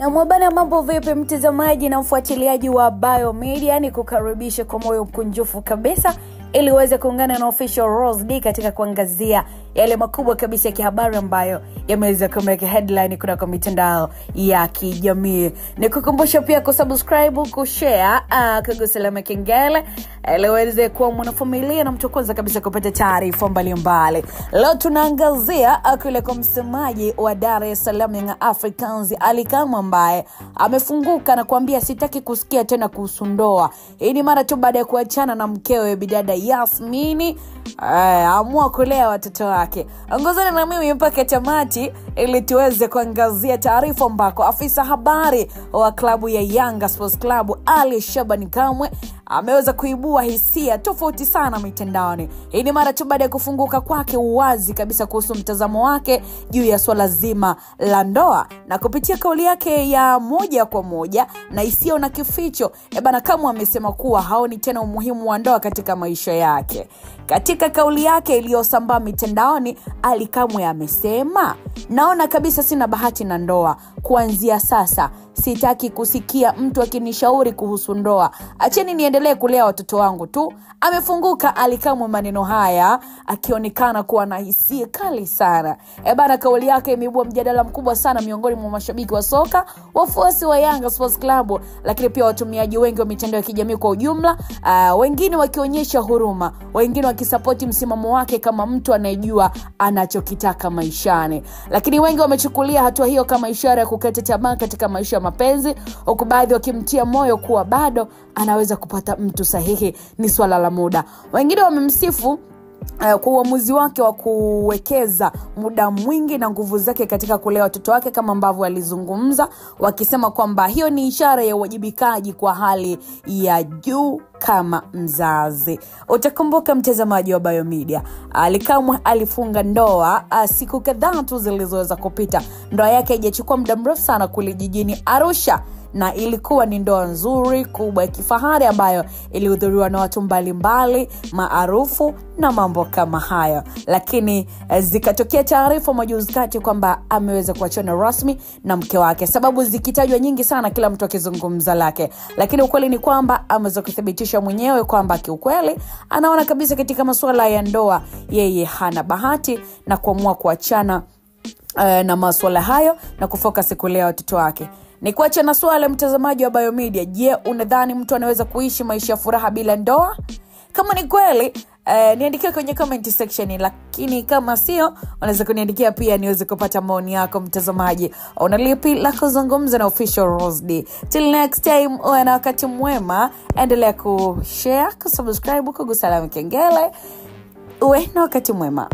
Na mwabana, mambo vipi mtazamaji na mfuatiliaji wa Biomedia, ni kukaribisha kwa moyo mkunjufu kabisa ili uweze kuungana na Official Rose D katika kuangazia yale makubwa kabisa ya kihabari ambayo yameweza kumeka headline kwa mitandao ya kijamii. Nikukumbusha pia kusubscribe, kushare, kugusa alama ya kengele ili uweze kuwa mwanafamilia na mtu kwanza kabisa kupata taarifa mbalimbali. Leo tunaangazia kule kwa msemaji wa Dar es Salaam Young Africans Ally Kamwe ambaye amefunguka na kuambia sitaki kusikia tena kuhusu ndoa. Hii ni mara tu baada ya kuachana na mkewe bidada Yasmini amua kulea watoto wake. Ongozana na mimi mpaka tamati ili tuweze kuangazia taarifa ambako afisa habari wa klabu ya Yanga Sports Club Ally Shabani Kamwe ameweza kuibua hisia tofauti sana mitandaoni. Hii ni mara tu baada ya kufunguka kwake uwazi kabisa kuhusu mtazamo wake juu ya swala zima la ndoa, na kupitia kauli yake ya moja kwa moja na isiyo na kificho, bwana Kamwe amesema kuwa haoni tena umuhimu wa ndoa katika maisha yake. Katika kauli yake iliyosambaa mitandaoni, Ally Kamwe amesema, naona kabisa sina bahati na ndoa. Kuanzia sasa sitaki kusikia mtu akinishauri kuhusu ndoa. Acheni niendelee kulea watoto wangu tu. Amefunguka Ally Kamwe maneno haya akionekana kuwa na hisia kali sana. Bana, kauli yake imeibua mjadala mkubwa sana miongoni mwa mashabiki wa soka, wafuasi wa Yanga Sports Club, lakini pia watumiaji wengi wa mitandao ya kijamii kwa ujumla. Wengine wakionyesha huruma, wengine wakisapoti msimamo wake kama mtu anayejua anachokitaka maishani. Lakini wengi wamechukulia hatua hiyo kama ishara ya kukata tamaa katika maisha ya mapenzi, huku baadhi wakimtia moyo kuwa bado anaweza kupata mtu sahihi, ni swala la muda. Wengine wamemsifu kwa uamuzi wake wa kuwekeza muda mwingi na nguvu zake katika kulea watoto wake kama ambavyo alizungumza, wakisema kwamba hiyo ni ishara ya uwajibikaji kwa hali ya juu kama mzazi. Utakumbuka mtazamaji wa Biomedia, Ally Kamwe alifunga ndoa siku kadhaa tu zilizoweza kupita. Ndoa yake haijachukua muda mrefu sana kule jijini Arusha, na ilikuwa ni ndoa nzuri kubwa ya kifahari ambayo ilihudhuriwa na watu mbalimbali maarufu na mambo kama hayo. Lakini zikatokea taarifa majuzi kati kwamba ameweza kuachana rasmi na mke wake, sababu zikitajwa nyingi sana, kila mtu akizungumza lake. Lakini ukweli ni kwamba ameweza kuthibitisha mwenyewe kwamba kiukweli anaona kabisa katika masuala ya ndoa yeye hana bahati, na kuamua kuachana na masuala hayo na kufocus kulea watoto wake. Ni kuacha na swali mtazamaji wa Biomedia, je, unadhani mtu anaweza kuishi maisha ya furaha bila ndoa? Kama ni kweli, niandikia kwenye comment section, lakini kama sio, unaweza kuniandikia pia niweze kupata maoni yako mtazamaji. Unalipi la kuzungumza na Official Rose D. Till next time, uwe na wakati mwema. Endelea kushare, kusubscribe, kugusa alama ya kengele. Uwe na wakati mwema.